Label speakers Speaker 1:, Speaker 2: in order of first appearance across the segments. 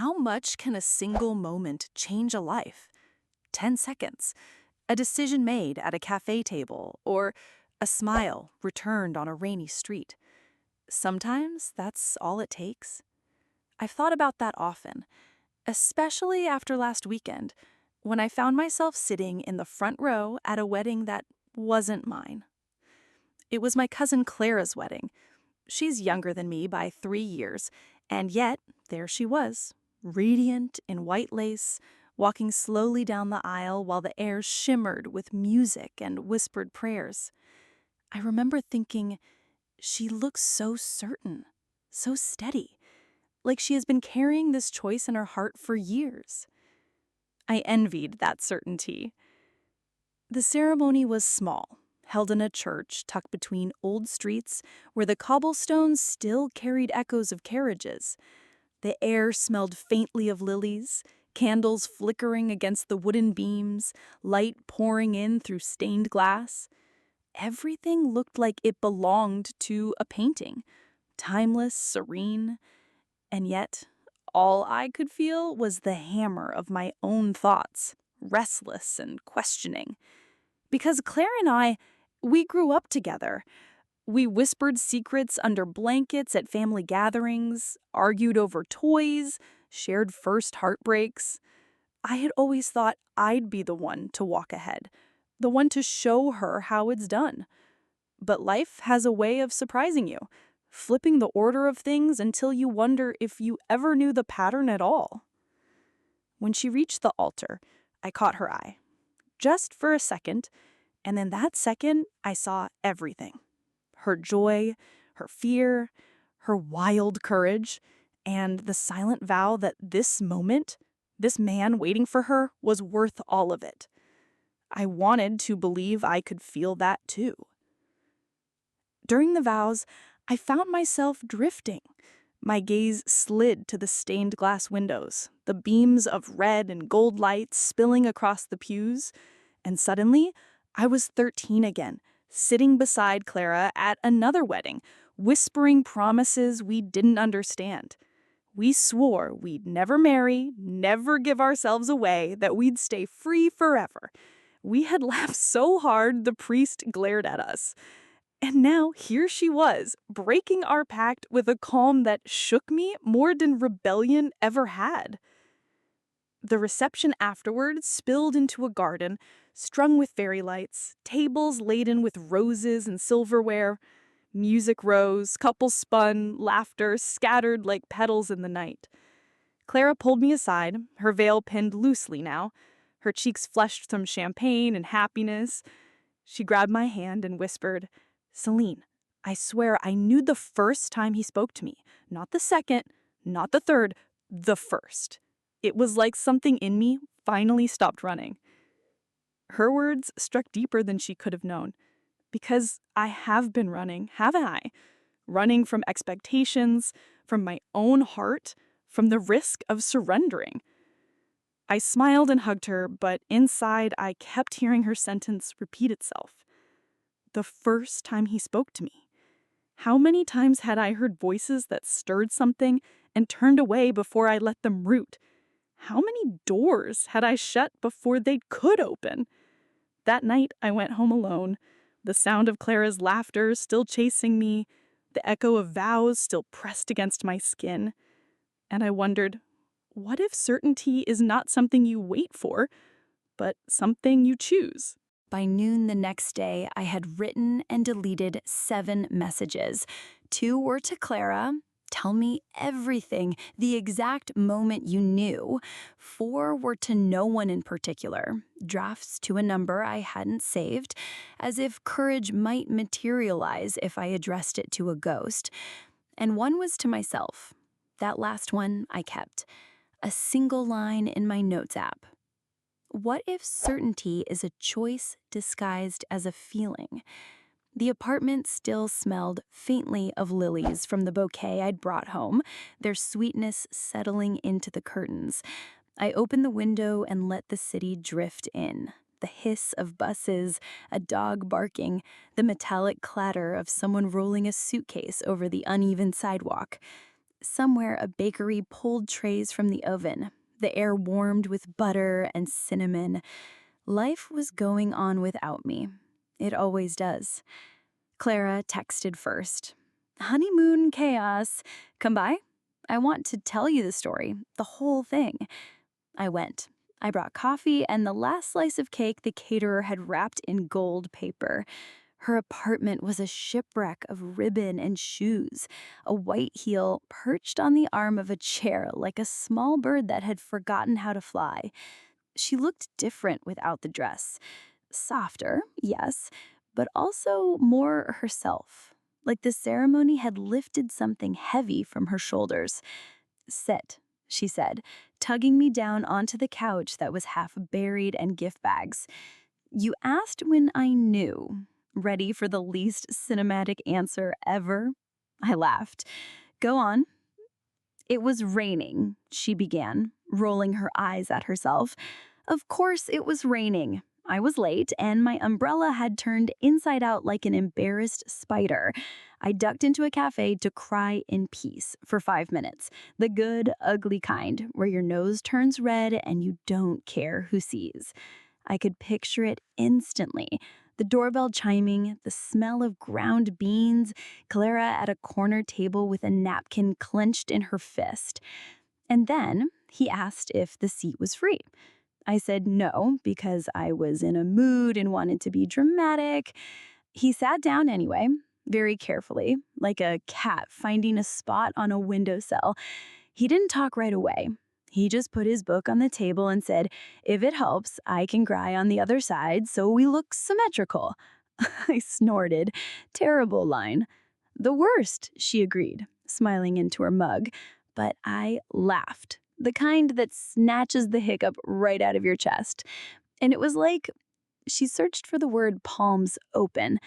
Speaker 1: How much can a single moment change a life? 10 seconds, a decision made at a cafe table, or a smile returned on a rainy street. Sometimes that's all it takes. I've thought about that often, especially after last weekend, when I found myself sitting in the front row at a wedding that wasn't mine. It was my cousin Clara's wedding. She's younger than me by 3 years, and yet there she was, radiant in white lace, walking slowly down the aisle while the air shimmered with music and whispered prayers. I remember thinking, she looks so certain, so steady, like she has been carrying this choice in her heart for years. I envied that certainty. The ceremony was small, held in a church tucked between old streets where the cobblestones still carried echoes of carriages. The air smelled faintly of lilies, candles flickering against the wooden beams, light pouring in through stained glass. Everything looked like it belonged to a painting, timeless, serene, and yet all I could feel was the hammer of my own thoughts, restless and questioning. Because Claire and we grew up together. We whispered secrets under blankets at family gatherings, argued over toys, shared first heartbreaks. I had always thought I'd be the one to walk ahead, the one to show her how it's done. But life has a way of surprising you, flipping the order of things until you wonder if you ever knew the pattern at all. When she reached the altar, I caught her eye. Just for a second, and in that second, I saw everything. Her joy, her fear, her wild courage, and the silent vow that this moment, this man waiting for her, was worth all of it. I wanted to believe I could feel that too. During the vows, I found myself drifting. My gaze slid to the stained glass windows, the beams of red and gold lights spilling across the pews, and suddenly, I was 13 again, sitting beside Clara at another wedding, whispering promises we didn't understand. We swore we'd never marry, never give ourselves away, that we'd stay free forever. We had laughed so hard the priest glared at us. And now here she was, breaking our pact with a calm that shook me more than rebellion ever had. The reception afterward spilled into a garden, strung with fairy lights, tables laden with roses and silverware. Music rose, couples spun, laughter scattered like petals in the night. Clara pulled me aside, her veil pinned loosely now, her cheeks flushed from champagne and happiness. She grabbed my hand and whispered, "Selene, I swear I knew the first time he spoke to me. Not the second, not the third, the first." It was like something in me finally stopped running. Her words struck deeper than she could have known. Because I have been running, haven't I? Running from expectations, from my own heart, from the risk of surrendering. I smiled and hugged her, but inside I kept hearing her sentence repeat itself. The first time he spoke to me. How many times had I heard voices that stirred something and turned away before I let them root? How many doors had I shut before they could open? That night, I went home alone, the sound of Clara's laughter still chasing me, the echo of vows still pressed against my skin. And I wondered, what if certainty is not something you wait for, but something you choose? By noon the next day, I had written and deleted 7 messages. 2 were to Clara. Tell me everything, the exact moment you knew. 4 were to no one in particular, drafts to a number I hadn't saved, as if courage might materialize if I addressed it to a ghost. And 1 was to myself. That last one I kept. A single line in my notes app. What if certainty is a choice disguised as a feeling? The apartment still smelled faintly of lilies from the bouquet I'd brought home, their sweetness settling into the curtains. I opened the window and let the city drift in. The hiss of buses, a dog barking, the metallic clatter of someone rolling a suitcase over the uneven sidewalk. Somewhere, a bakery pulled trays from the oven. The air warmed with butter and cinnamon. Life was going on without me. It always does. Clara texted first. Honeymoon chaos. Come by? I want to tell you the story, the whole thing. I went. I brought coffee and the last slice of cake the caterer had wrapped in gold paper. Her apartment was a shipwreck of ribbon and shoes, a white heel perched on the arm of a chair like a small bird that had forgotten how to fly. She looked different without the dress. Softer, yes, but also more herself. Like the ceremony had lifted something heavy from her shoulders. Sit, she said, tugging me down onto the couch that was half buried in gift bags. You asked when I knew. Ready for the least cinematic answer ever? I laughed. Go on. It was raining, she began, rolling her eyes at herself. Of course it was raining. I was late, and my umbrella had turned inside out like an embarrassed spider. I ducked into a cafe to cry in peace for 5 minutes. The good, ugly kind, where your nose turns red and you don't care who sees. I could picture it instantly. The doorbell chiming, the smell of ground beans, Clara at a corner table with a napkin clenched in her fist. And then he asked if the seat was free. I said no, because I was in a mood and wanted to be dramatic. He sat down anyway, very carefully, like a cat finding a spot on a windowsill. He didn't talk right away. He just put his book on the table and said, if it helps, I can cry on the other side so we look symmetrical. I snorted. Terrible line. The worst, she agreed, smiling into her mug. But I laughed. The kind that snatches the hiccup right out of your chest. And it was like she searched for the word palms open.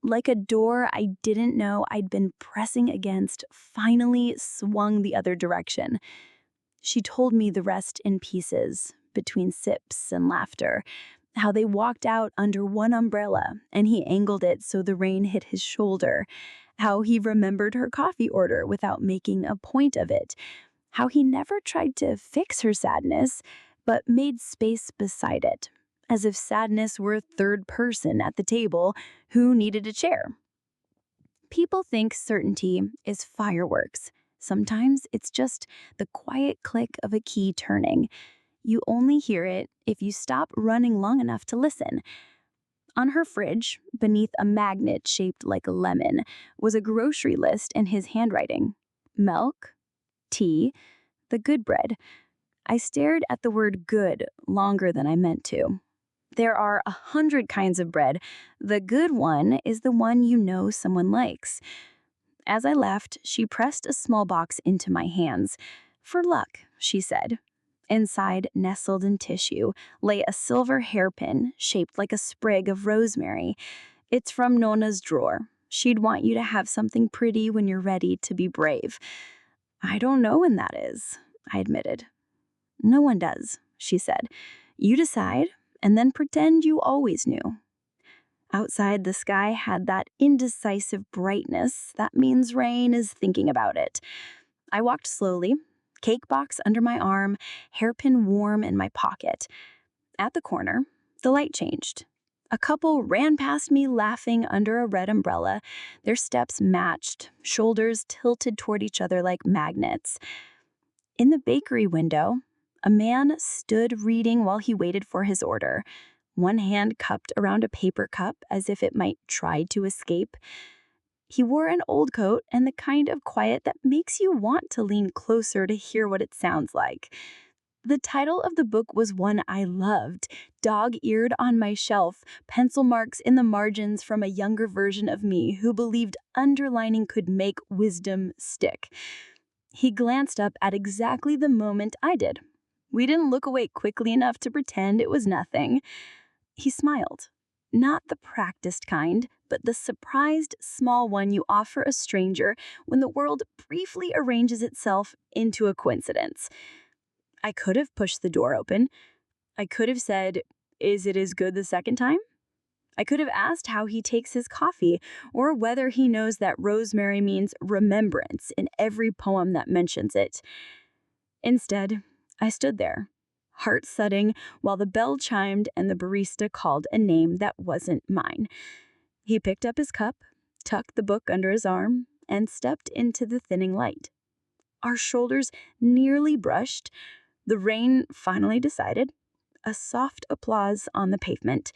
Speaker 1: Like a door I didn't know I'd been pressing against finally swung the other direction. She told me the rest in pieces, between sips and laughter, how they walked out under one umbrella and he angled it so the rain hit his shoulder, how he remembered her coffee order without making a point of it, how he never tried to fix her sadness, but made space beside it, as if sadness were a third person at the table who needed a chair. People think certainty is fireworks. Sometimes it's just the quiet click of a key turning. You only hear it if you stop running long enough to listen. On her fridge, beneath a magnet shaped like a lemon, was a grocery list in his handwriting. Milk, tea, the good bread. I stared at the word good longer than I meant to. There are 100 kinds of bread. The good one is the one you know someone likes. As I left, she pressed a small box into my hands. For luck, she said. Inside, nestled in tissue, lay a silver hairpin shaped like a sprig of rosemary. It's from Nona's drawer. She'd want you to have something pretty when you're ready to be brave. I don't know when that is, I admitted. No one does, she said. You decide, and then pretend you always knew. Outside, the sky had that indecisive brightness. That means rain is thinking about it. I walked slowly, cake box under my arm, hairpin warm in my pocket. At the corner, the light changed. A couple ran past me laughing under a red umbrella. Their steps matched, shoulders tilted toward each other like magnets. In the bakery window, a man stood reading while he waited for his order. One hand cupped around a paper cup as if it might try to escape. He wore an old coat and the kind of quiet that makes you want to lean closer to hear what it sounds like. The title of the book was one I loved, dog-eared on my shelf, pencil marks in the margins from a younger version of me who believed underlining could make wisdom stick. He glanced up at exactly the moment I did. We didn't look away quickly enough to pretend it was nothing. He smiled. Not the practiced kind, but the surprised, small one you offer a stranger when the world briefly arranges itself into a coincidence. I could have pushed the door open. I could have said, "Is it as good the second time?"
Speaker 2: I could have asked how he takes his coffee, or whether he knows that rosemary means remembrance in every poem that mentions it. Instead, I stood there, heart thudding, while the bell chimed and the barista called a name that wasn't mine. He picked up his cup, tucked the book under his arm, and stepped into the thinning light. Our shoulders nearly brushed. The rain finally decided. A soft applause on the pavement.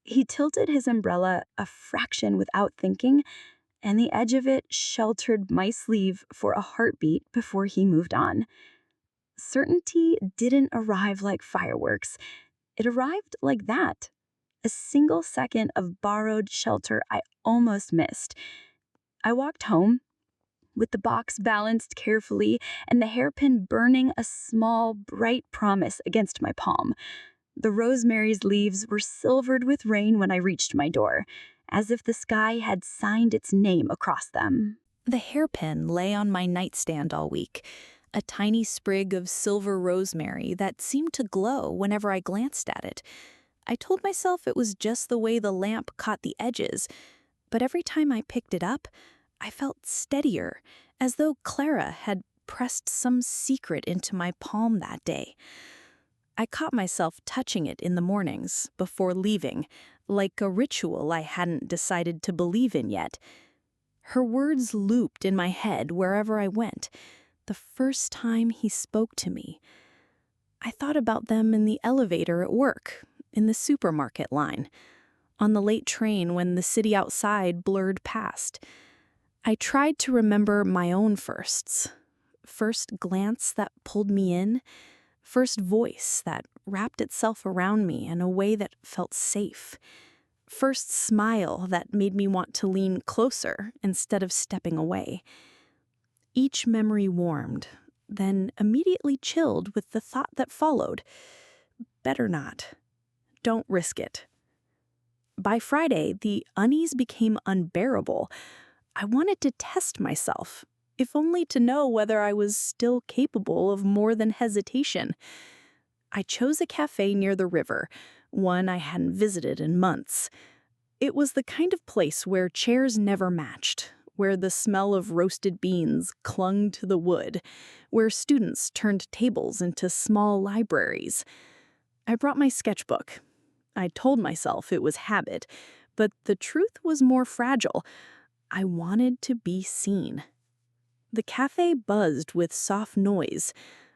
Speaker 2: He tilted his umbrella a fraction without thinking, and the edge of it sheltered my sleeve for a heartbeat before he moved on. Certainty didn't arrive like fireworks. It arrived like that. A single second of borrowed shelter I almost missed. I walked home, with the box balanced carefully and the hairpin burning a small, bright promise against my palm. The rosemary's leaves were silvered with rain when I reached my door, as if the sky had signed its name across them.
Speaker 1: The hairpin lay on my nightstand all week, a tiny sprig of silver rosemary that seemed to glow whenever I glanced at it. I told myself it was just the way the lamp caught the edges, but every time I picked it up, I felt steadier, as though Clara had pressed some secret into my palm that day. I caught myself touching it in the mornings, before leaving, like a ritual I hadn't decided to believe in yet. Her words looped in my head wherever I went, the first time he spoke to me. I thought about them in the elevator at work, in the supermarket line, on the late train when the city outside blurred past. I tried to remember my own firsts. First glance that pulled me in, first voice that wrapped itself around me in a way that felt safe, first smile that made me want to lean closer instead of stepping away. Each memory warmed, then immediately chilled with the thought that followed. Better not. Don't risk it. By Friday, the unease became unbearable. I wanted to test myself, if only to know whether I was still capable of more than hesitation. I chose a cafe near the river, one I hadn't visited in months. It was the kind of place where chairs never matched, where the smell of roasted beans clung to the wood, where students turned tables into small libraries. I brought my sketchbook. I told myself it was habit, but the truth was more fragile. I wanted to be seen. The cafe buzzed with soft noise,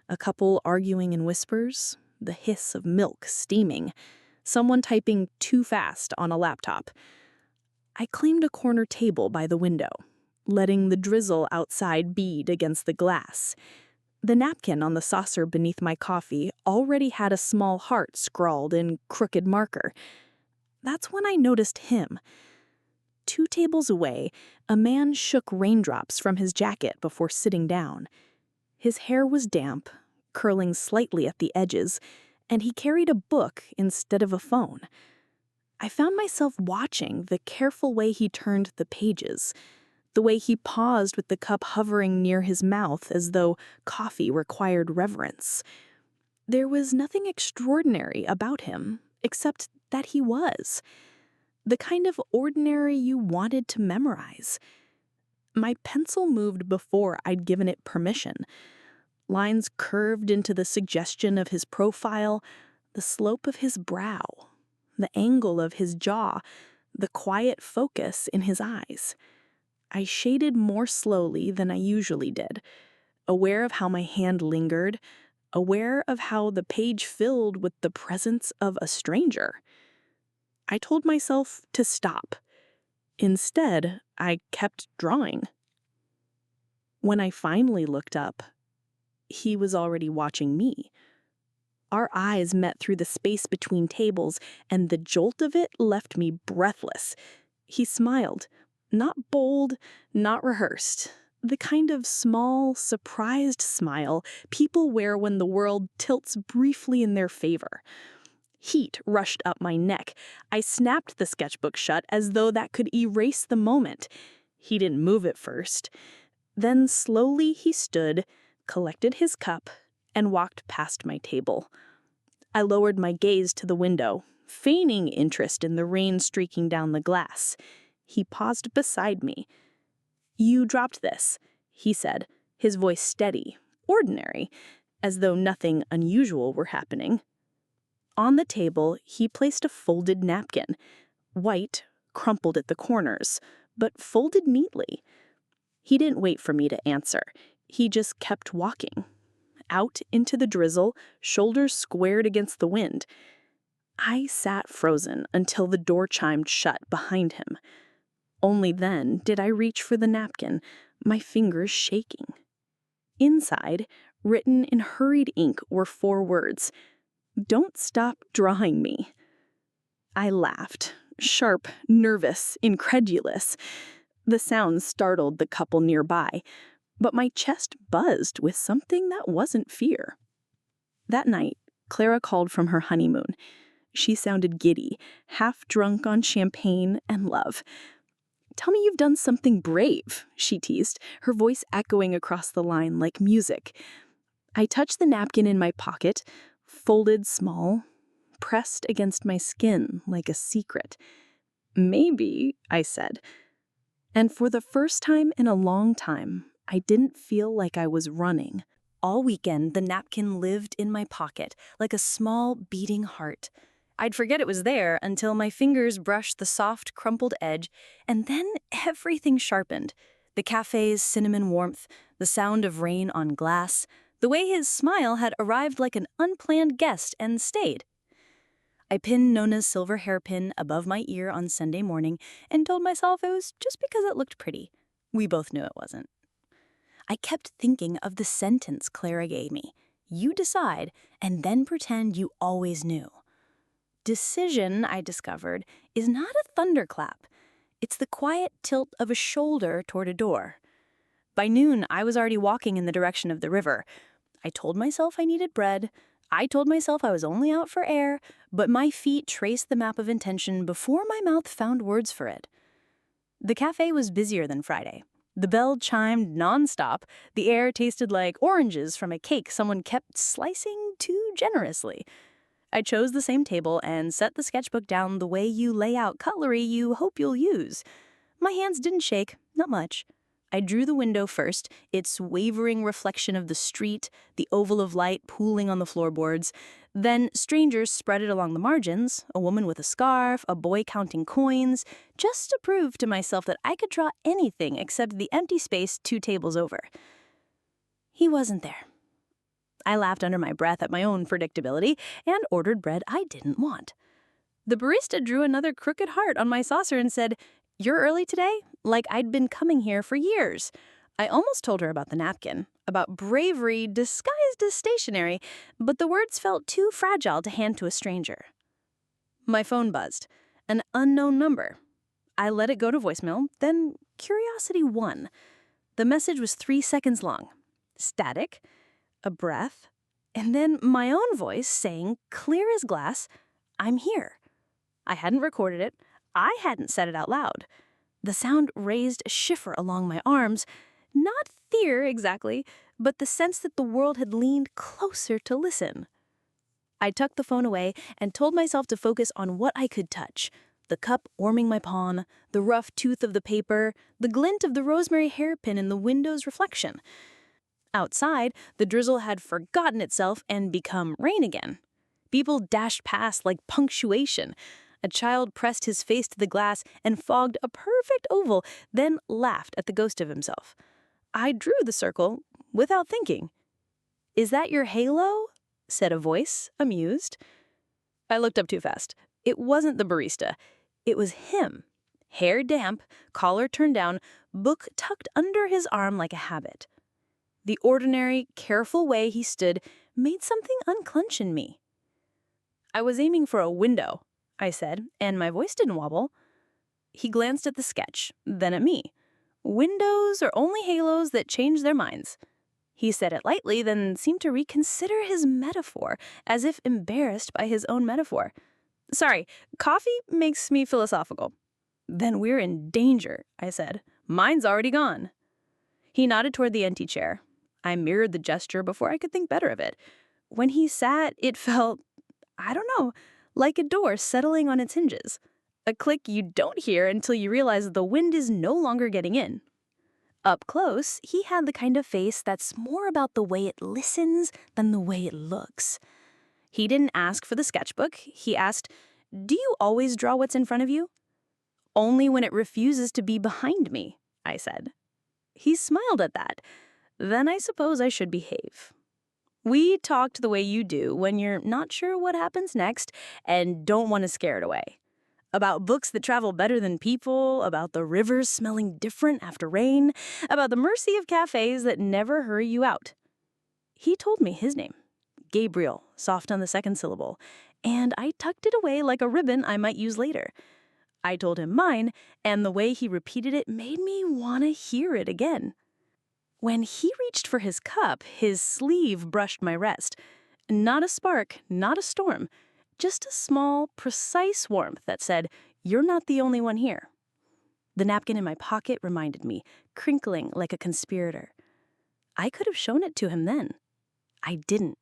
Speaker 1: a couple arguing in whispers, the hiss of milk steaming, someone typing too fast on a laptop. I claimed a corner table by the window, letting the drizzle outside bead against the glass. The napkin on the saucer beneath my coffee already had a small heart scrawled in crooked marker. That's when I noticed him. 2 tables away, a man shook raindrops from his jacket before sitting down. His hair was damp, curling slightly at the edges, and he carried a book instead of a phone. I found myself watching the careful way he turned the pages, the way he paused with the cup hovering near his mouth as though coffee required reverence. There was nothing extraordinary about him, except that he was. The kind of ordinary you wanted to memorize. My pencil moved before I'd given it permission. Lines curved into the suggestion of his profile, the slope of his brow, the angle of his jaw, the quiet focus in his eyes. I shaded more slowly than I usually did, aware of how my hand lingered, aware of how the page filled with the presence of a stranger. I told myself to stop. Instead, I kept drawing. When I finally looked up, he was already watching me. Our eyes met through the space between tables, and the jolt of it left me breathless. He smiled, not bold, not rehearsed, the kind of small, surprised smile people wear when the world tilts briefly in their favor. Heat rushed up my neck. I snapped the sketchbook shut as though that could erase the moment. He didn't move at first. Then slowly he stood, collected his cup, and walked past my table. I lowered my gaze to the window, feigning interest in the rain streaking down the glass. He paused beside me. "You dropped this," he said, his voice steady, ordinary, as though nothing unusual were happening. On the table, he placed a folded napkin, white, crumpled at the corners, but folded neatly. He didn't wait for me to answer. He just kept walking. Out into the drizzle, shoulders squared against the wind. I sat frozen until the door chimed shut behind him. Only then did I reach for the napkin, my fingers shaking. Inside, written in hurried ink, were 4 words: "Don't stop drawing me." I laughed, sharp, nervous, incredulous. The sound startled the couple nearby, but my chest buzzed with something that wasn't fear. That night, Clara called from her honeymoon. She sounded giddy, half drunk on champagne and love. "Tell me you've done something brave," she teased, her voice echoing across the line like music. I touched the napkin in my pocket, folded small, pressed against my skin like a secret. "Maybe," I said. And for the first time in a long time, I didn't feel like I was running. All weekend, the napkin lived in my pocket, like a small, beating heart. I'd forget it was there until my fingers brushed the soft, crumpled edge, and then everything sharpened. The cafe's cinnamon warmth, the sound of rain on glass, the way his smile had arrived like an unplanned guest and stayed. I pinned Nona's silver hairpin above my ear on Sunday morning and told myself it was just because it looked pretty. We both knew it wasn't. I kept thinking of the sentence Clara gave me. You decide, and then pretend you always knew. Decision, I discovered, is not a thunderclap. It's the quiet tilt of a shoulder toward a door. By noon, I was already walking in the direction of the river. I told myself I needed bread. I told myself I was only out for air, but my feet traced the map of intention before my mouth found words for it. The cafe was busier than Friday. The bell chimed nonstop. The air tasted like oranges from a cake someone kept slicing too generously. I chose the same table and set the sketchbook down the way you lay out cutlery you hope you'll use. My hands didn't shake, not much. I drew the window first, its wavering reflection of the street, the oval of light pooling on the floorboards. Then strangers spread it along the margins, a woman with a scarf, a boy counting coins, just to prove to myself that I could draw anything except the empty space 2 tables over. He wasn't there. I laughed under my breath at my own predictability and ordered bread I didn't want. The barista drew another crooked heart on my saucer and said, "You're early today?" Like I'd been coming here for years. I almost told her about the napkin, about bravery disguised as stationery, but the words felt too fragile to hand to a stranger. My phone buzzed. An unknown number. I let it go to voicemail, then curiosity won. The message was 3 seconds long. Static, a breath, and then my own voice saying, clear as glass, "I'm here." I hadn't recorded it. I hadn't said it out loud. The sound raised a shiver along my arms, not fear exactly, but the sense that the world had leaned closer to listen. I tucked the phone away and told myself to focus on what I could touch. The cup warming my palm, the rough tooth of the paper, the glint of the rosemary hairpin in the window's reflection. Outside, the drizzle had forgotten itself and become rain again. People dashed past like punctuation. A child pressed his face to the glass and fogged a perfect oval, then laughed at the ghost of himself. I drew the circle without thinking. "Is that your halo?" said a voice, amused. I looked up too fast. It wasn't the barista. It was him. Hair damp, collar turned down, book tucked under his arm like a habit. The ordinary, careful way he stood made something unclench in me. "I was aiming for a window," I said, and my voice didn't wobble. He glanced at the sketch, then at me. "Windows are only halos that change their minds." He said it lightly, then seemed to reconsider his metaphor, as if embarrassed by his own metaphor. "Sorry, coffee makes me philosophical." "Then we're in danger," I said. "Mine's already gone." He nodded toward the empty chair. I mirrored the gesture before I could think better of it. When he sat, it felt, I don't know, like a door settling on its hinges. A click you don't hear until you realize the wind is no longer getting in. Up close, he had the kind of face that's more about the way it listens than the way it looks. He didn't ask for the sketchbook. He asked, "Do you always draw what's in front of you?" "Only when it refuses to be behind me," I said. He smiled at that. Then I suppose I should behave. We talked the way you do when you're not sure what happens next and don't want to scare it away. About books that travel better than people, about the rivers smelling different after rain, about the mercy of cafes that never hurry you out. He told me his name, Gabriel, soft on the second syllable, and I tucked it away like a ribbon I might use later. I told him mine, and the way he repeated it made me want to hear it again. When he reached for his cup, his sleeve brushed my wrist. Not a spark, not a storm, just a small, precise warmth that said, "You're not the only one here." The napkin in my pocket reminded me, crinkling like a conspirator. I could have shown it to him then. I didn't.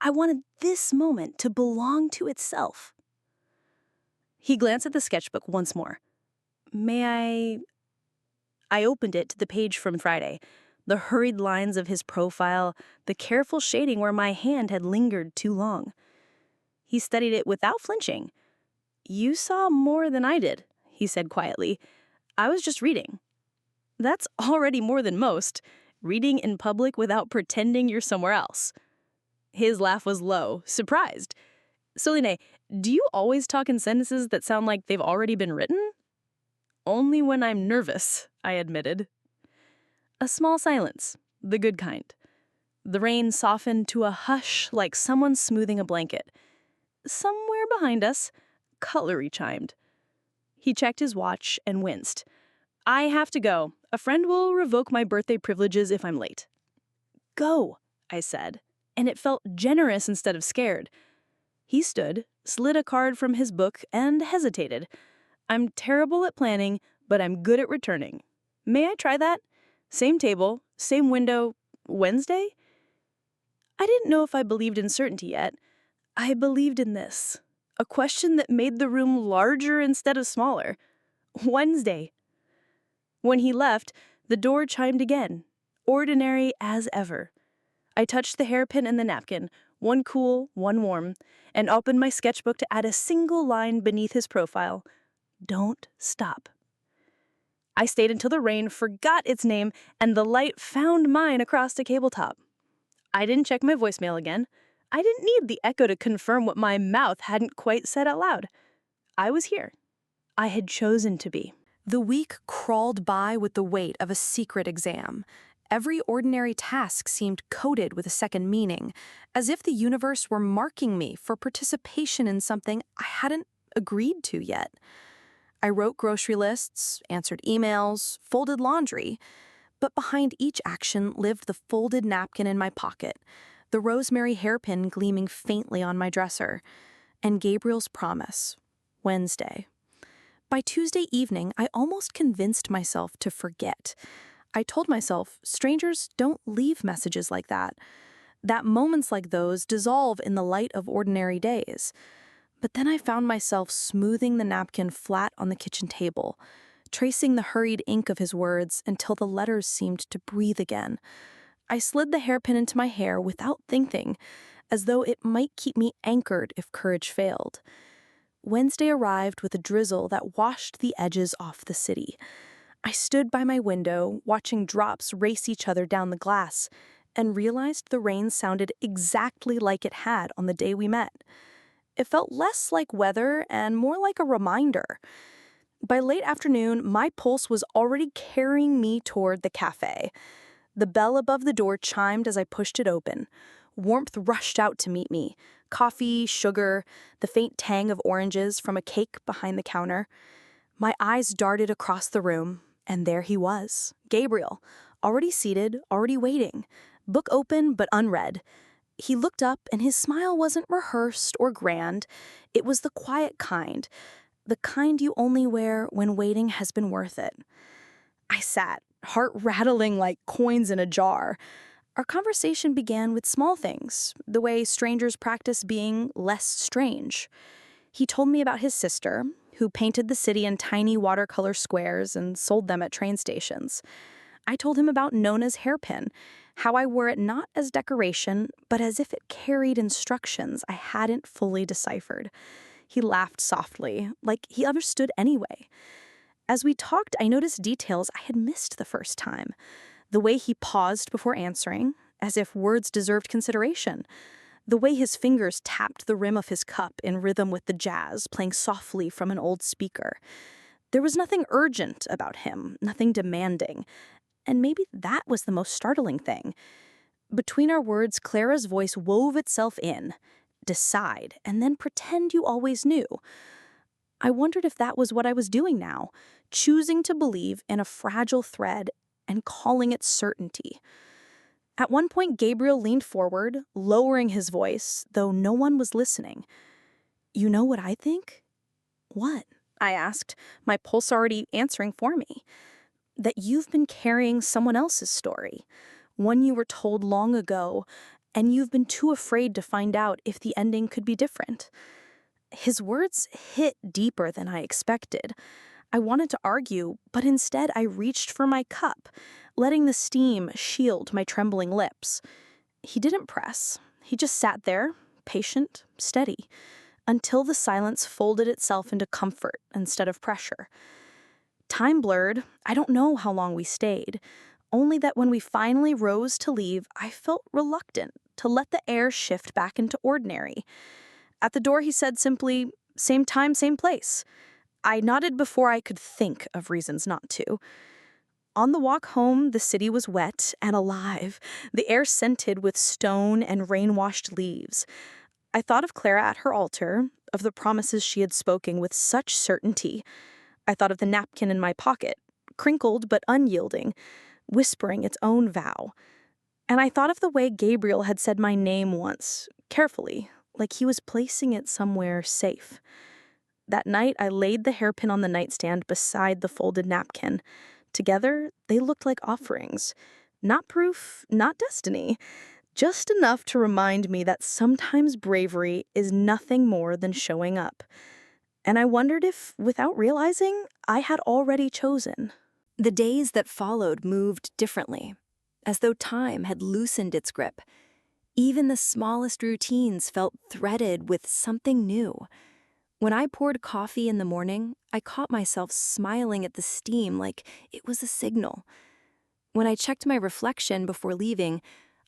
Speaker 1: I wanted this moment to belong to itself. He glanced at the sketchbook once more. "May I?" I opened it to the page from Friday. The hurried lines of his profile, the careful shading where my hand had lingered too long. He studied it without flinching. "You saw more than I did," he said quietly. "I was just reading." That's already more than most. Reading in public without pretending you're somewhere else. His laugh was low, surprised. "Selene, do you always talk in sentences that sound like they've already been written?" "Only when I'm nervous," I admitted. A small silence, the good kind. The rain softened to a hush like someone smoothing a blanket. Somewhere behind us, cutlery chimed. He checked his watch and winced. "I have to go. A friend will revoke my birthday privileges if I'm late." "Go," I said, and it felt generous instead of scared. He stood, slid a card from his book, and hesitated. "I'm terrible at planning, but I'm good at returning. May I try that? Same table, same window, Wednesday?" I didn't know if I believed in certainty yet. I believed in this. A question that made the room larger instead of smaller. Wednesday. When he left, the door chimed again, ordinary as ever. I touched the hairpin and the napkin, one cool, one warm, and opened my sketchbook to add a single line beneath his profile. "Don't stop." I stayed until the rain forgot its name and the light found mine across the tabletop. I didn't check my voicemail again. I didn't need the echo to confirm what my mouth hadn't quite said out loud. I was here. I had chosen to be.
Speaker 3: The week crawled by with the weight of a secret exam. Every ordinary task seemed coded with a second meaning, as if the universe were marking me for participation in something I hadn't agreed to yet. I wrote grocery lists, answered emails, folded laundry, but behind each action lived the folded napkin in my pocket, the rosemary hairpin gleaming faintly on my dresser, and Gabriel's promise, Wednesday. By Tuesday evening, I almost convinced myself to forget. I told myself, strangers don't leave messages like that moments like those dissolve in the light of ordinary days. But then I found myself smoothing the napkin flat on the kitchen table, tracing the hurried ink of his words until the letters seemed to breathe again. I slid the hairpin into my hair without thinking, as though it might keep me anchored if courage failed. Wednesday arrived with a drizzle that washed the edges off the city. I stood by my window, watching drops race each other down the glass, and realized the rain sounded exactly like it had on the day we met. It felt less like weather and more like a reminder. By late afternoon, my pulse was already carrying me toward the cafe. The bell above the door chimed as I pushed it open. Warmth rushed out to meet me. Coffee, sugar, the faint tang of oranges from a cake behind the counter. My eyes darted across the room, and there he was, Gabriel, already seated, already waiting, book open but unread. He looked up, and his smile wasn't rehearsed or grand. It was the quiet kind, the kind you only wear when waiting has been worth it. I sat, heart rattling like coins in a jar. Our conversation began with small things, the way strangers practice being less strange. He told me about his sister, who painted the city in tiny watercolor squares and sold them at train stations. I told him about Nona's hairpin, how I wore it not as decoration, but as if it carried instructions I hadn't fully deciphered. He laughed softly, like he understood anyway. As we talked, I noticed details I had missed the first time. The way he paused before answering, as if words deserved consideration. The way his fingers tapped the rim of his cup in rhythm with the jazz, playing softly from an old speaker. There was nothing urgent about him, nothing demanding. And maybe that was the most startling thing. Between our words, Clara's voice wove itself in. Decide, and then pretend you always knew. I wondered if that was what I was doing now, choosing to believe in a fragile thread and calling it certainty. At one point, Gabriel leaned forward, lowering his voice, though no one was listening. "You know what I think?" "What?" I asked, my pulse already answering for me. "That you've been carrying someone else's story, one you were told long ago, and you've been too afraid to find out if the ending could be different." His words hit deeper than I expected. I wanted to argue, but instead I reached for my cup, letting the steam shield my trembling lips. He didn't press. He just sat there, patient, steady, until the silence folded itself into comfort instead of pressure. Time blurred. I don't know how long we stayed, only that when we finally rose to leave, I felt reluctant to let the air shift back into ordinary. At the door, he said simply, "Same time, same place." I nodded before I could think of reasons not to. On the walk home, the city was wet and alive, the air scented with stone and rain-washed leaves. I thought of Clara at her altar, of the promises she had spoken with such certainty. I thought of the napkin in my pocket, crinkled but unyielding, whispering its own vow. And I thought of the way Gabriel had said my name once, carefully, like he was placing it somewhere safe. That night, I laid the hairpin on the nightstand beside the folded napkin. Together, they looked like offerings. Not proof, not destiny. Just enough to remind me that sometimes bravery is nothing more than showing up. And I wondered if, without realizing, I had already chosen.
Speaker 1: The days that followed moved differently, as though time had loosened its grip. Even the smallest routines felt threaded with something new. When I poured coffee in the morning, I caught myself smiling at the steam like it was a signal. When I checked my reflection before leaving,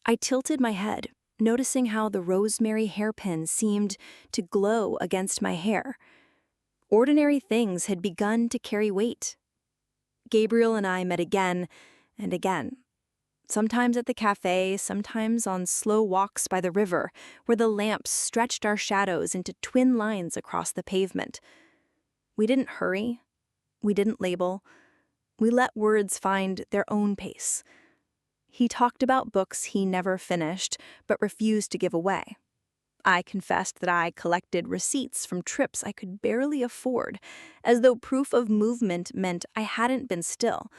Speaker 1: I tilted my head, noticing how the rosemary hairpin seemed to glow against my hair. Ordinary things had begun to carry weight. Gabriel and I met again and again. Sometimes at the cafe, sometimes on slow walks by the river, where the lamps stretched our shadows into twin lines across the pavement. We didn't hurry. We didn't label. We let words find their own pace. He talked about books he never finished, but refused to give away. I confessed that I collected receipts from trips I could barely afford, as though proof of movement meant I hadn't been still.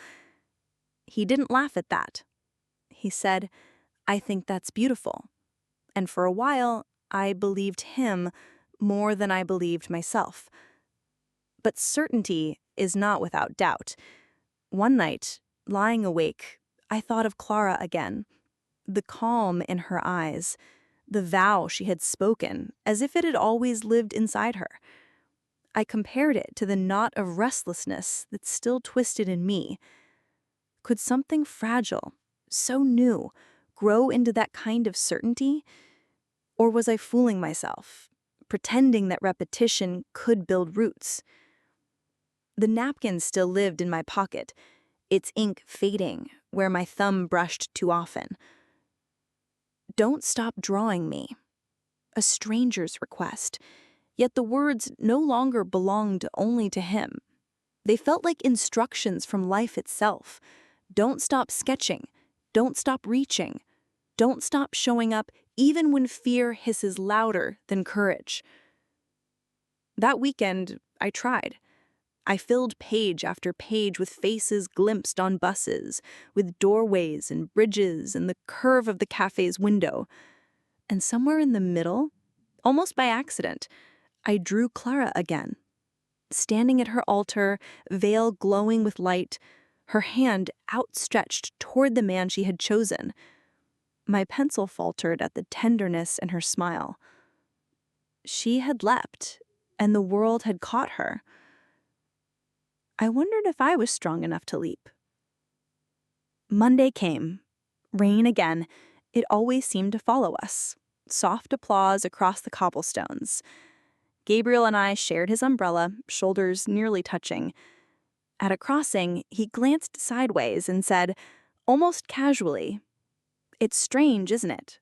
Speaker 1: He didn't laugh at that. He said, "I think that's beautiful." And for a while, I believed him more than I believed myself. But certainty is not without doubt. One night, lying awake, I thought of Clara again. The calm in her eyes, the vow she had spoken, as if it had always lived inside her. I compared it to the knot of restlessness that still twisted in me. Could something fragile, so new, grow into that kind of certainty? Or was I fooling myself, pretending that repetition could build roots? The napkin still lived in my pocket, its ink fading where my thumb brushed too often. "Don't stop drawing me." A stranger's request, yet the words no longer belonged only to him. They felt like instructions from life itself. Don't stop sketching. Don't stop reaching. Don't stop showing up even when fear hisses louder than courage. That weekend, I tried. I filled page after page with faces glimpsed on buses, with doorways and bridges and the curve of the cafe's window. And somewhere in the middle, almost by accident, I drew Clara again, standing at her altar, veil glowing with light, her hand outstretched toward the man she had chosen. My pencil faltered at the tenderness in her smile. She had leapt, and the world had caught her. I wondered if I was strong enough to leap. Monday came. Rain again. It always seemed to follow us. Soft applause across the cobblestones. Gabriel and I shared his umbrella, shoulders nearly touching. At a crossing, he glanced sideways and said, almost casually, "It's strange, isn't it?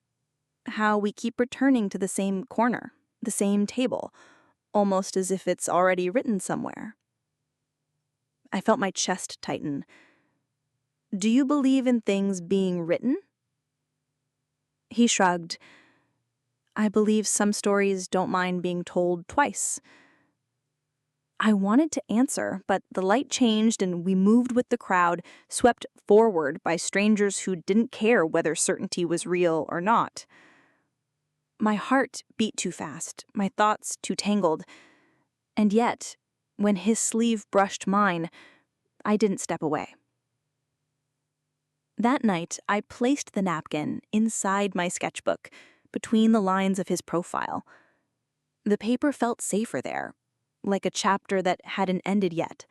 Speaker 1: How we keep returning to the same corner, the same table, almost as if it's already written somewhere." I felt my chest tighten. "Do you believe in things being written?" He shrugged. "I believe some stories don't mind being told twice." I wanted to answer, but the light changed and we moved with the crowd, swept forward by strangers who didn't care whether certainty was real or not. My heart beat too fast, my thoughts too tangled. And yet, when his sleeve brushed mine, I didn't step away. That night, I placed the napkin inside my sketchbook, between the lines of his profile. The paper felt safer there, like a chapter that hadn't ended yet.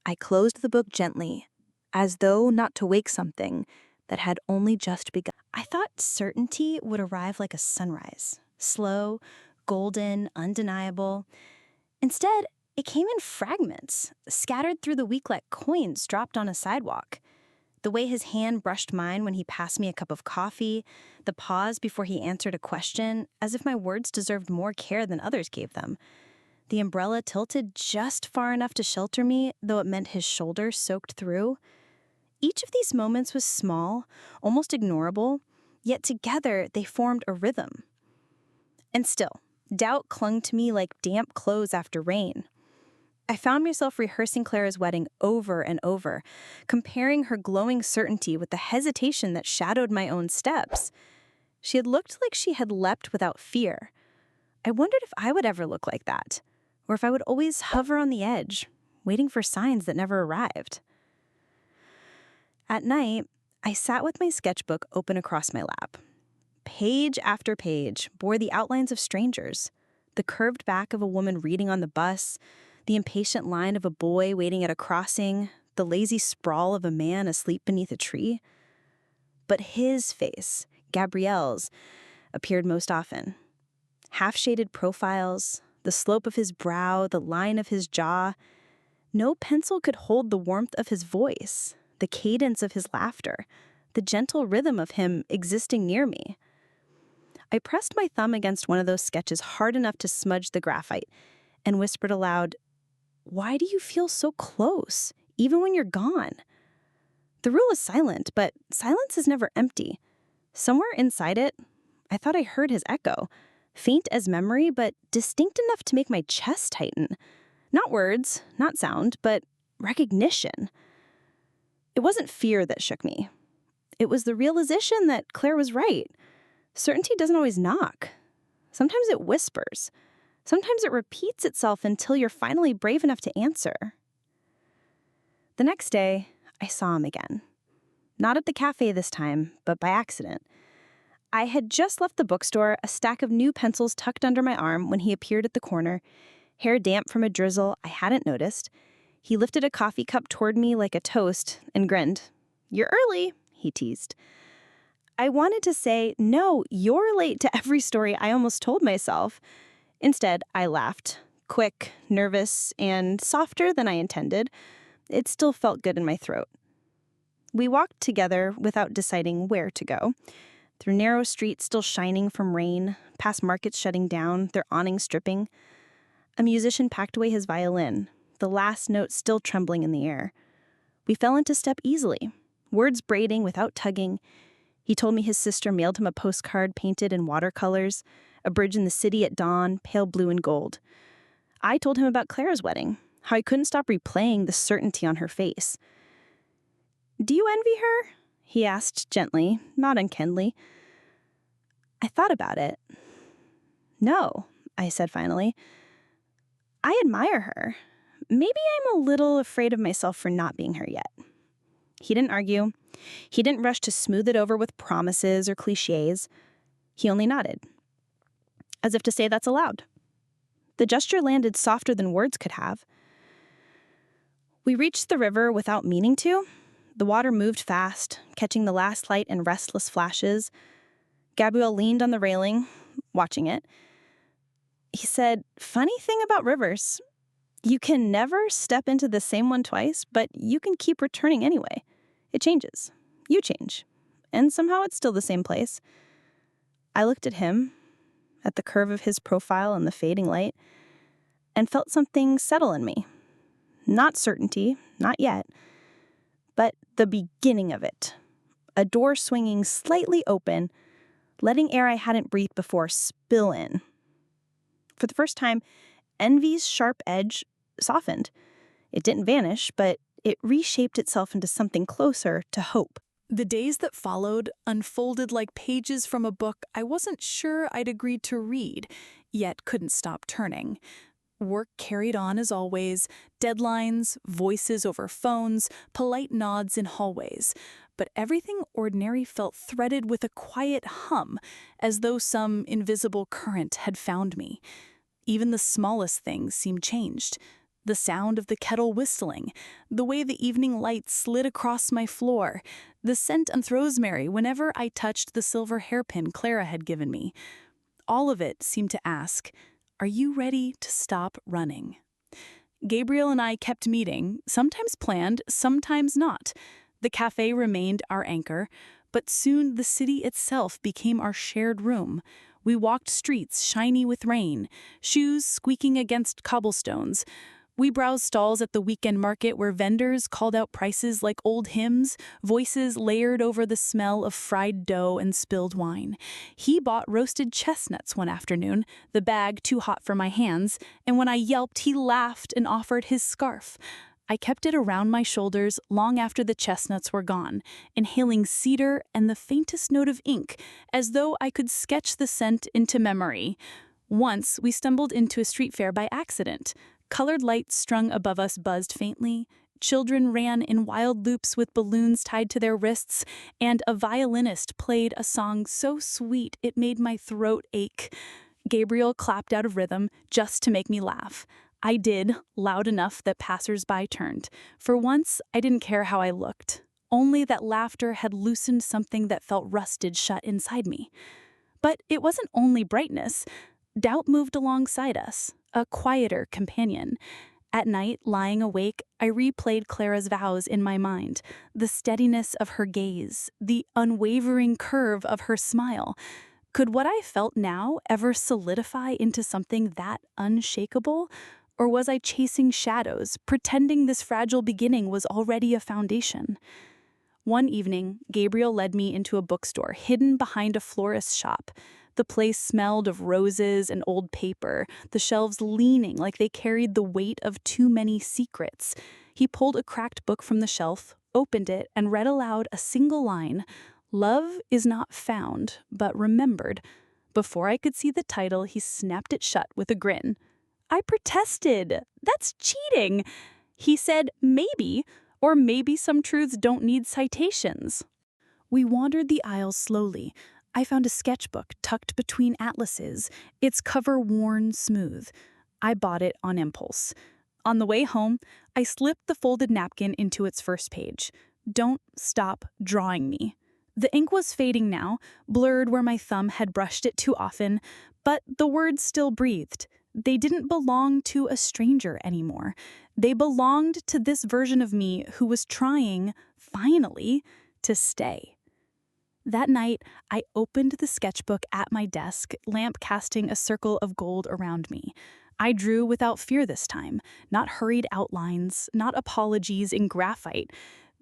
Speaker 1: I closed the book gently, as though not to wake something that had only just begun.
Speaker 2: I thought certainty would arrive like a sunrise, slow, golden, undeniable. Instead, it came in fragments, scattered through the week like coins dropped on a sidewalk. The way his hand brushed mine when he passed me a cup of coffee, the pause before he answered a question, as if my words deserved more care than others gave them. The umbrella tilted just far enough to shelter me, though it meant his shoulder soaked through. Each of these moments was small, almost ignorable, yet together they formed a rhythm. And still, doubt clung to me like damp clothes after rain. I found myself rehearsing Clara's wedding over and over, comparing her glowing certainty with the hesitation that shadowed my own steps. She had looked like she had leapt without fear. I wondered if I would ever look like that, or if I would always hover on the edge, waiting for signs that never arrived. At night, I sat with my sketchbook open across my lap. Page after page bore the outlines of strangers, the curved back of a woman reading on the bus, the impatient line of a boy waiting at a crossing, the lazy sprawl of a man asleep beneath a tree. But his face, Gabrielle's, appeared most often. Half-shaded profiles, the slope of his brow, the line of his jaw. No pencil could hold the warmth of his voice, the cadence of his laughter, the gentle rhythm of him existing near me. I pressed my thumb against one of those sketches hard enough to smudge the graphite and whispered aloud, "Why do you feel so close, even when you're gone?" The rule is silent, but silence is never empty. Somewhere inside it, I thought I heard his echo, faint as memory, but distinct enough to make my chest tighten. Not words, not sound, but recognition. It wasn't fear that shook me. It was the realization that Claire was right. Certainty doesn't always knock. Sometimes it whispers. Sometimes it repeats itself until you're finally brave enough to answer. The next day, I saw him again. Not at the cafe this time, but by accident. I had just left the bookstore, a stack of new pencils tucked under my arm when he appeared at the corner, hair damp from a drizzle I hadn't noticed. He lifted a coffee cup toward me like a toast and grinned. "You're early," he teased. I wanted to say, "No, you're late to every story I almost told myself." Instead, I laughed, quick, nervous, and softer than I intended. It still felt good in my throat. We walked together without deciding where to go, through narrow streets still shining from rain, past markets shutting down, their awnings dripping. A musician packed away his violin, the last note still trembling in the air. We fell into step easily, words braiding without tugging. He told me his sister mailed him a postcard painted in watercolors, a bridge in the city at dawn, pale blue and gold. I told him about Clara's wedding, how I couldn't stop replaying the certainty on her face. "Do you envy her?" he asked gently, not unkindly. I thought about it. No, I said finally. I admire her. Maybe I'm a little afraid of myself for not being her yet. He didn't argue. He didn't rush to smooth it over with promises or cliches. He only nodded, as if to say that's allowed. The gesture landed softer than words could have. We reached the river without meaning to. The water moved fast, catching the last light in restless flashes. Gabriel leaned on the railing, watching it. He said, "Funny thing about rivers. You can never step into the same one twice, but you can keep returning anyway. It changes. You change. And somehow it's still the same place." I looked at him, at the curve of his profile in the fading light, and felt something settle in me. Not certainty, not yet, but the beginning of it. A door swinging slightly open, letting air I hadn't breathed before spill in. For the first time, envy's sharp edge softened. It didn't vanish, but it reshaped itself into something closer to hope.
Speaker 1: The days that followed unfolded like pages from a book I wasn't sure I'd agreed to read, yet couldn't stop turning. Work carried on as always, deadlines, voices over phones, polite nods in hallways. But everything ordinary felt threaded with a quiet hum, as though some invisible current had found me. Even the smallest things seemed changed. The sound of the kettle whistling, the way the evening light slid across my floor, the scent of rosemary whenever I touched the silver hairpin Clara had given me. All of it seemed to ask, "Are you ready to stop running?" Gabriel and I kept meeting, sometimes planned, sometimes not. The cafe remained our anchor, but soon the city itself became our shared room. We walked streets shiny with rain, shoes squeaking against cobblestones. We browsed stalls at the weekend market where vendors called out prices like old hymns, voices layered over the smell of fried dough and spilled wine. He bought roasted chestnuts one afternoon, the bag too hot for my hands, and when I yelped, he laughed and offered his scarf. I kept it around my shoulders long after the chestnuts were gone, inhaling cedar and the faintest note of ink, as though I could sketch the scent into memory. Once, we stumbled into a street fair by accident. Colored lights strung above us buzzed faintly. Children ran in wild loops with balloons tied to their wrists, and a violinist played a song so sweet it made my throat ache. Gabriel clapped out of rhythm just to make me laugh. I did, loud enough that passers-by turned. For once, I didn't care how I looked. Only that laughter had loosened something that felt rusted shut inside me. But it wasn't only brightness. Doubt moved alongside us, a quieter companion. At night, lying awake, I replayed Clara's vows in my mind, the steadiness of her gaze, the unwavering curve of her smile. Could what I felt now ever solidify into something that unshakable? Or was I chasing shadows, pretending this fragile beginning was already a foundation? One evening, Gabriel led me into a bookstore hidden behind a florist's shop. The place smelled of roses and old paper, the shelves leaning like they carried the weight of too many secrets. He pulled a cracked book from the shelf, opened it, and read aloud a single line, "Love is not found, but remembered." Before I could see the title, he snapped it shut with a grin. I protested. "That's cheating." He said, "Maybe, or maybe some truths don't need citations." We wandered the aisles slowly. I found a sketchbook tucked between atlases, its cover worn smooth. I bought it on impulse. On the way home, I slipped the folded napkin into its first page. "Don't stop drawing me." The ink was fading now, blurred where my thumb had brushed it too often, but the words still breathed. They didn't belong to a stranger anymore. They belonged to this version of me who was trying, finally, to stay. That night, I opened the sketchbook at my desk, lamp casting a circle of gold around me. I drew without fear this time, not hurried outlines, not apologies in graphite.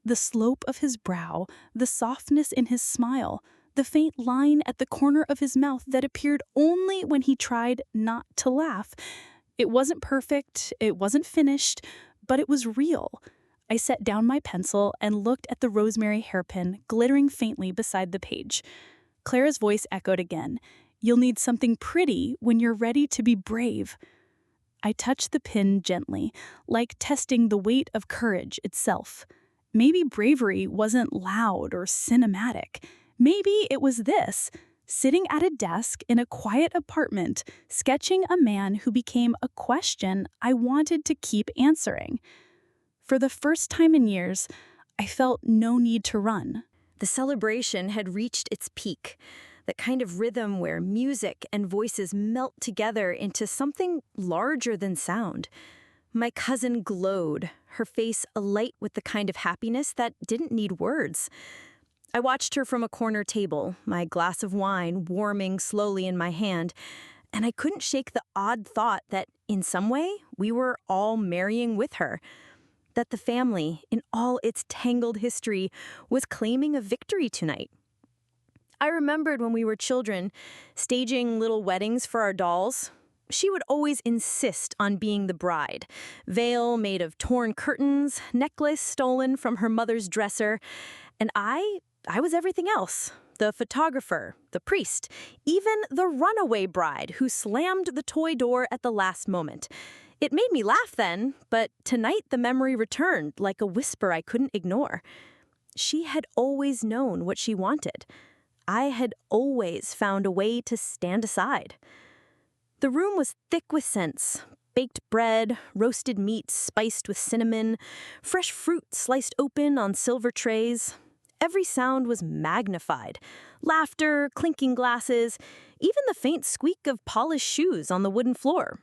Speaker 1: The slope of his brow, the softness in his smile, the faint line at the corner of his mouth that appeared only when he tried not to laugh. It wasn't perfect, it wasn't finished, but it was real. I set down my pencil and looked at the rosemary hairpin glittering faintly beside the page. Clara's voice echoed again.
Speaker 4: You'll need something pretty when you're ready to be brave." I touched the pin gently, like testing the weight of courage itself. Maybe bravery wasn't loud or cinematic. Maybe it was this: sitting at a desk in a quiet apartment, sketching a man who became a question I wanted to keep answering. For the first time in years, I felt no need to run.
Speaker 2: The celebration had reached its peak, that kind of rhythm where music and voices melt together into something larger than sound. My cousin glowed, her face alight with the kind of happiness that didn't need words. I watched her from a corner table, my glass of wine warming slowly in my hand, and I couldn't shake the odd thought that, in some way, we were all marrying with her. That the family, in all its tangled history, was claiming a victory tonight. I remembered when we were children, staging little weddings for our dolls. She would always insist on being the bride. Veil made of torn curtains, necklace stolen from her mother's dresser, and I was everything else. The photographer, the priest, even the runaway bride who slammed the toy door at the last moment. It made me laugh then, but tonight the memory returned like a whisper I couldn't ignore. She had always known what she wanted. I had always found a way to stand aside. The room was thick with scents: baked bread, roasted meat spiced with cinnamon, fresh fruit sliced open on silver trays. Every sound was magnified: laughter, clinking glasses, even the faint squeak of polished shoes on the wooden floor.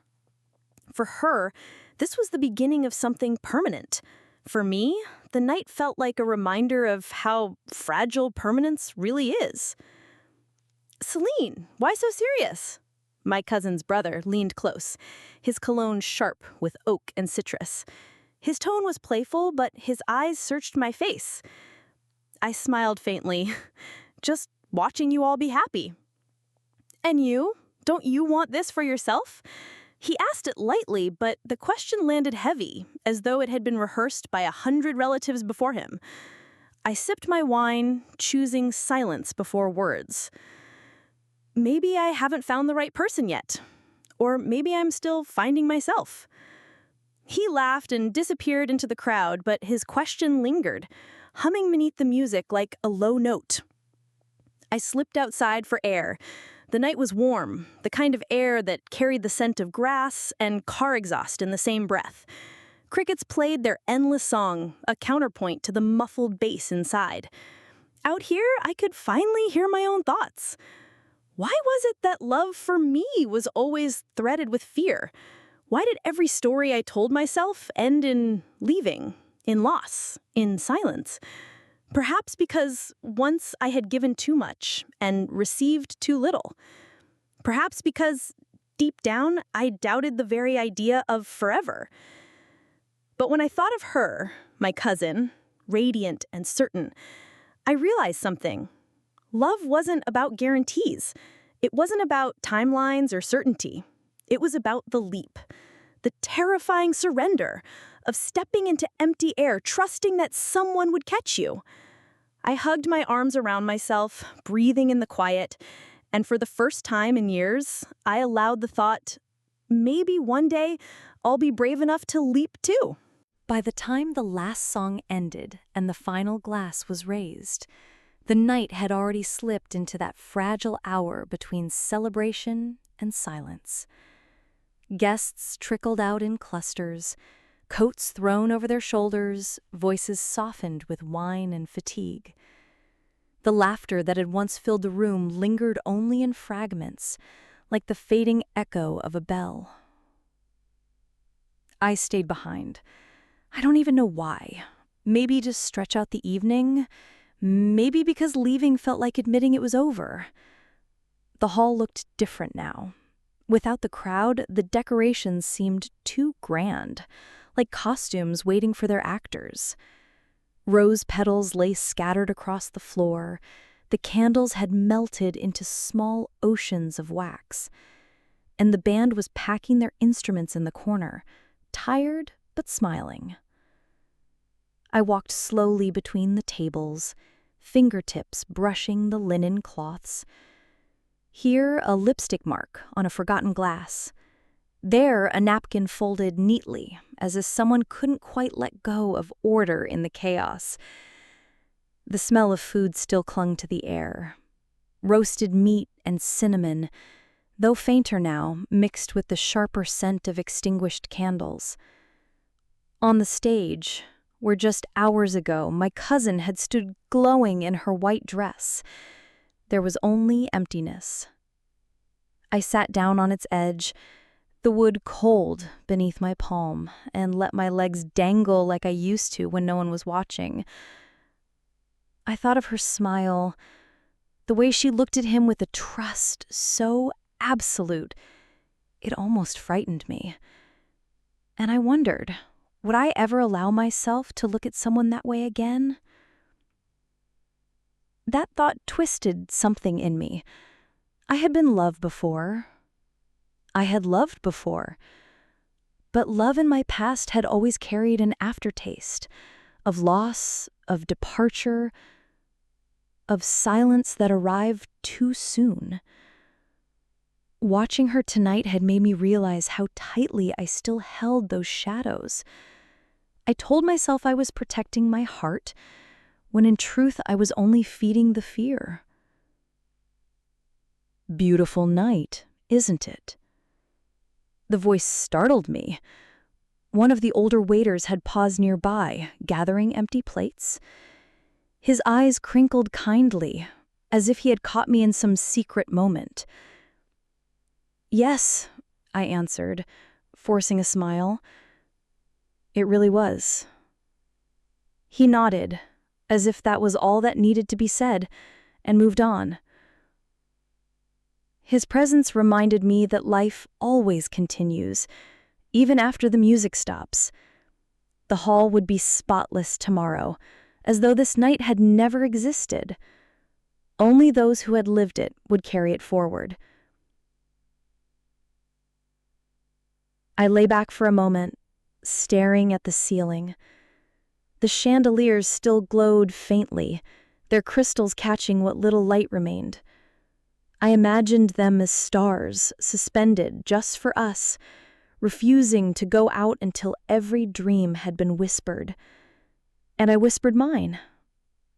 Speaker 2: For her, this was the beginning of something permanent. For me, the night felt like a reminder of how fragile permanence really is. "Selene, why so serious?" My cousin's brother leaned close, his cologne sharp with oak and citrus. His tone was playful, but his eyes searched my face. I smiled faintly, just watching you all be happy. "And you? Don't you want this for yourself?" He asked it lightly, but the question landed heavy, as though it had been rehearsed by 100 relatives before him. I sipped my wine, choosing silence before words. Maybe I haven't found the right person yet. Or maybe I'm still finding myself. He laughed and disappeared into the crowd, but his question lingered, humming beneath the music like a low note. I slipped outside for air. The night was warm, the kind of air that carried the scent of grass and car exhaust in the same breath. Crickets played their endless song, a counterpoint to the muffled bass inside. Out here, I could finally hear my own thoughts. Why was it that love for me was always threaded with fear? Why did every story I told myself end in leaving, in loss, in silence? Perhaps because once I had given too much and received too little. Perhaps because deep down I doubted the very idea of forever. But when I thought of her, my cousin, radiant and certain, I realized something. Love wasn't about guarantees. It wasn't about timelines or certainty. It was about the leap, the terrifying surrender of stepping into empty air, trusting that someone would catch you. I hugged my arms around myself, breathing in the quiet, and for the first time in years, I allowed the thought, maybe one day I'll be brave enough to leap too.
Speaker 1: By the time the last song ended and the final glass was raised, the night had already slipped into that fragile hour between celebration and silence. Guests trickled out in clusters, coats thrown over their shoulders, voices softened with wine and fatigue. The laughter that had once filled the room lingered only in fragments, like the fading echo of a bell. I stayed behind. I don't even know why. Maybe to stretch out the evening. Maybe because leaving felt like admitting it was over. The hall looked different now. Without the crowd, the decorations seemed too grand, like costumes waiting for their actors. Rose petals lay scattered across the floor. The candles had melted into small oceans of wax. And the band was packing their instruments in the corner, tired but smiling. I walked slowly between the tables, fingertips brushing the linen cloths.
Speaker 3: Here, a lipstick mark on a forgotten glass. There, a napkin folded neatly, as if someone couldn't quite let go of order in the chaos. The smell of food still clung to the air. Roasted meat and cinnamon, though fainter now, mixed with the sharper scent of extinguished candles. On the stage, where just hours ago my cousin had stood glowing in her white dress, there was only emptiness. I sat down on its edge, the wood cold beneath my palm, and let my legs dangle like I used to when no one was watching. I thought of her smile, the way she looked at him with a trust so absolute, it almost frightened me. And I wondered, would I ever allow myself to look at someone that way again? That thought twisted something in me. I had been loved before. I had loved before. But love in my past had always carried an aftertaste of loss, of departure, of silence that arrived too soon. Watching her tonight had made me realize how tightly I still held those shadows. I told myself I was protecting my heart, when in truth I was only feeding the fear. Beautiful night, isn't it? The voice startled me. One of the older waiters had paused nearby, gathering empty plates. His eyes crinkled kindly, as if he had caught me in some secret moment. Yes, I answered, forcing a smile. It really was. He nodded, as if that was all that needed to be said, and moved on. His presence reminded me that life always continues, even after the music stops. The hall would be spotless tomorrow, as though this night had never existed. Only those who had lived it would carry it forward. I lay back for a moment, staring at the ceiling. The chandeliers still glowed faintly, their crystals catching what little light remained. I imagined them as stars, suspended just for us, refusing to go out until every dream had been whispered. And I whispered mine,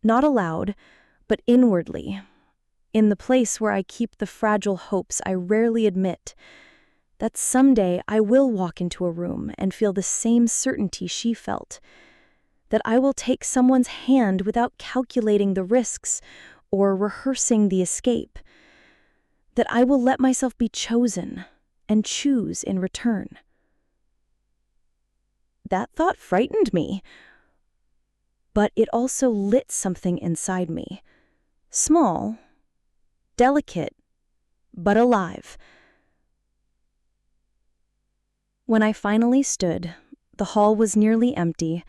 Speaker 3: not aloud, but inwardly, in the place where I keep the fragile hopes I rarely admit, that someday I will walk into a room and feel the same certainty she felt, that I will take someone's hand without calculating the risks or rehearsing the escape, that I will let myself be chosen and choose in return. That thought frightened me, but it also lit something inside me. Small, delicate, but alive. When I finally stood, the hall was nearly empty.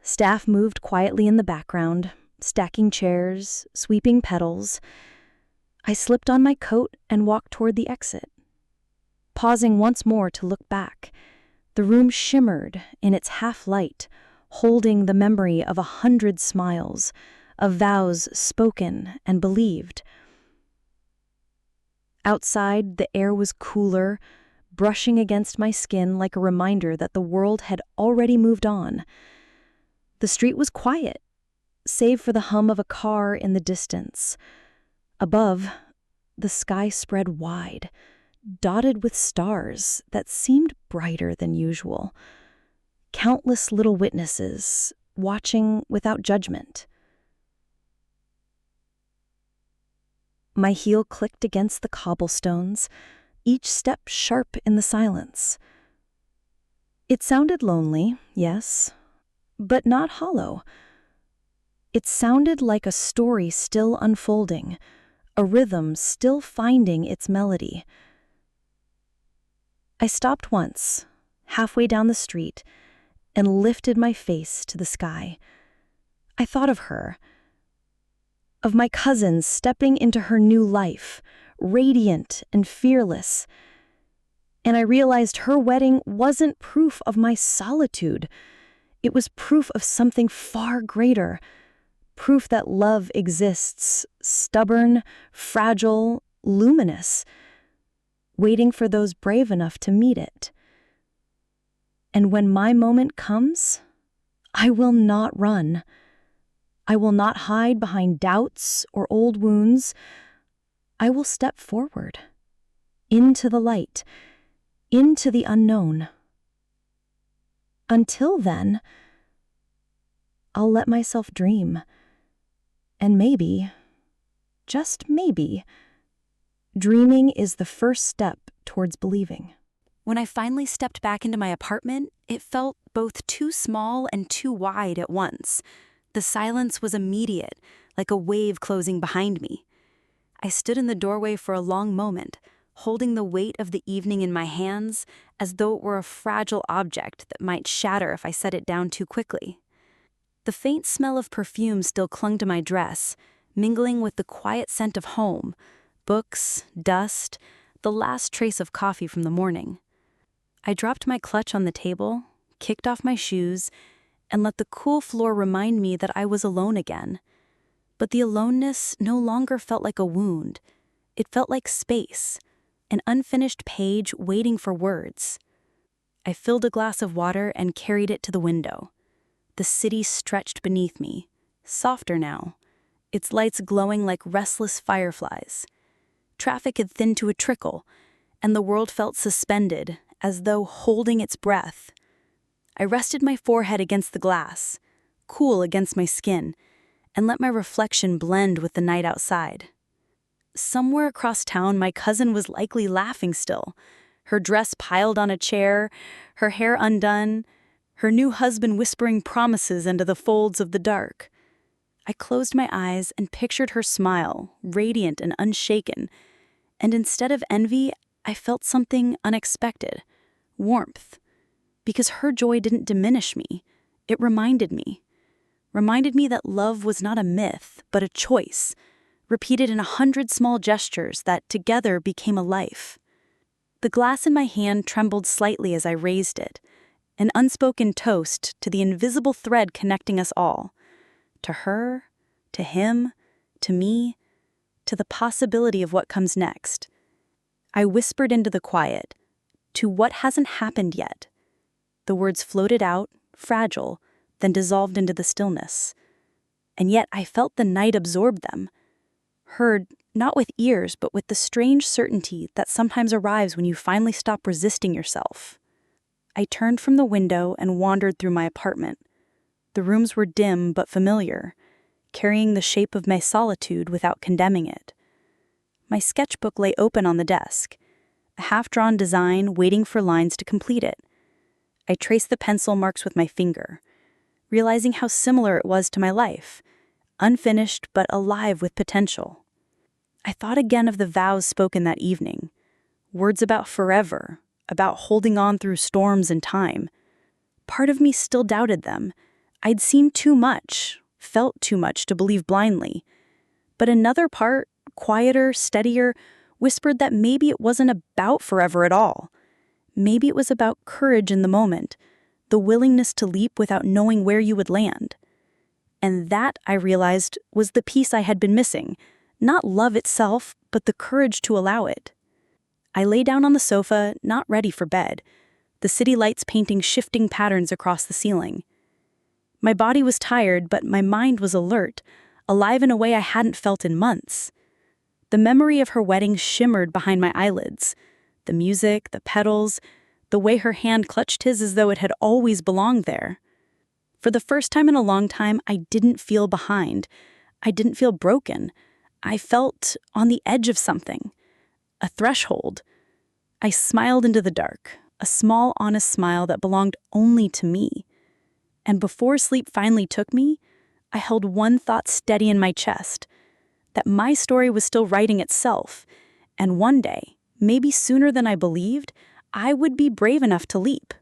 Speaker 3: Staff moved quietly in the background, stacking chairs, sweeping petals. I slipped on my coat and walked toward the exit. Pausing once more to look back, the room shimmered in its half-light, holding the memory of 100 smiles, of vows spoken and believed. Outside, the air was cooler, brushing against my skin like a reminder that the world had already moved on. The street was quiet, save for the hum of a car in the distance. Above, the sky spread wide, dotted with stars that seemed brighter than usual. Countless little witnesses, watching without judgment. My heel clicked against the cobblestones, each step sharp in the silence. It sounded lonely, yes, but not hollow. It sounded like a story still unfolding, a rhythm still finding its melody. I stopped once, halfway down the street, and lifted my face to the sky. I thought of her, of my cousin stepping into her new life, radiant and fearless. And I realized her wedding wasn't proof of my solitude. It was proof of something far greater, proof that love exists, stubborn, fragile,
Speaker 2: luminous, waiting for those brave enough to meet it. And when my moment comes, I will not run. I will not hide behind doubts or old wounds. I will step forward, into the light, into the unknown. Until then, I'll let myself dream. And maybe, just maybe, dreaming is the first step towards believing.
Speaker 1: When I finally stepped back into my apartment, it felt both too small and too wide at once. The silence was immediate, like a wave closing behind me. I stood in the doorway for a long moment, holding the weight of the evening in my hands as though it were a fragile object that might shatter if I set it down too quickly. The faint smell of perfume still clung to my dress, mingling with the quiet scent of home, books, dust, the last trace of coffee from the morning. I dropped my clutch on the table, kicked off my shoes, and let the cool floor remind me that I was alone again. But the aloneness no longer felt like a wound. It felt like space, an unfinished page waiting for words. I filled a glass of water and carried it to the window. The city stretched beneath me, softer now, its lights glowing like restless fireflies. Traffic had thinned to a trickle, and the world felt suspended, as though holding its breath. I rested my forehead against the glass, cool against my skin, and let my reflection blend with the night outside. Somewhere across town, my cousin was likely laughing still, her dress piled on a chair, her hair undone, her new husband whispering promises into the folds of the dark. I closed my eyes and pictured her smile, radiant and unshaken, and instead of envy, I felt something unexpected, warmth. Because her joy didn't diminish me, it reminded me that love was not a myth, but a choice, repeated in 100 small gestures that together became a life. The glass in my hand trembled slightly as I raised it, an unspoken toast to the invisible thread connecting us all, to her, to him, to me, to the possibility of what comes next. I whispered into the quiet, to what hasn't happened yet. The words floated out, fragile, then dissolved into the stillness. And yet I felt the night absorb them, heard not with ears but with the strange certainty that sometimes arrives when you finally stop resisting yourself. I turned from the window and wandered through my apartment. The rooms were dim but familiar, carrying the shape of my solitude without condemning it. My sketchbook lay open on the desk, a half-drawn design waiting for lines to complete it. I traced the pencil marks with my finger, realizing how similar it was to my life, unfinished but alive with potential. I thought again of the vows spoken that evening, words about forever, about holding on through storms and time. Part of me still doubted them. I'd seen too much, felt too much to believe blindly. But another part, quieter, steadier, whispered that maybe it wasn't about forever at all. Maybe it was about courage in the moment, the willingness to leap without knowing where you would land. And that, I realized, was the piece I had been missing. Not love itself, but the courage to allow it. I lay down on the sofa, not ready for bed, the city lights painting shifting patterns across the ceiling. My body was tired, but my mind was alert, alive in a way I hadn't felt in months. The memory of her wedding shimmered behind my eyelids. The music, the petals, the way her hand clutched his as though it had always belonged there. For the first time in a long time, I didn't feel behind. I didn't feel broken. I felt on the edge of something. A threshold. I smiled into the dark, a small, honest smile that belonged only to me. And before sleep finally took me, I held one thought steady in my chest, that my story was still writing itself, and one day, maybe sooner than I believed, I would be brave enough to leap.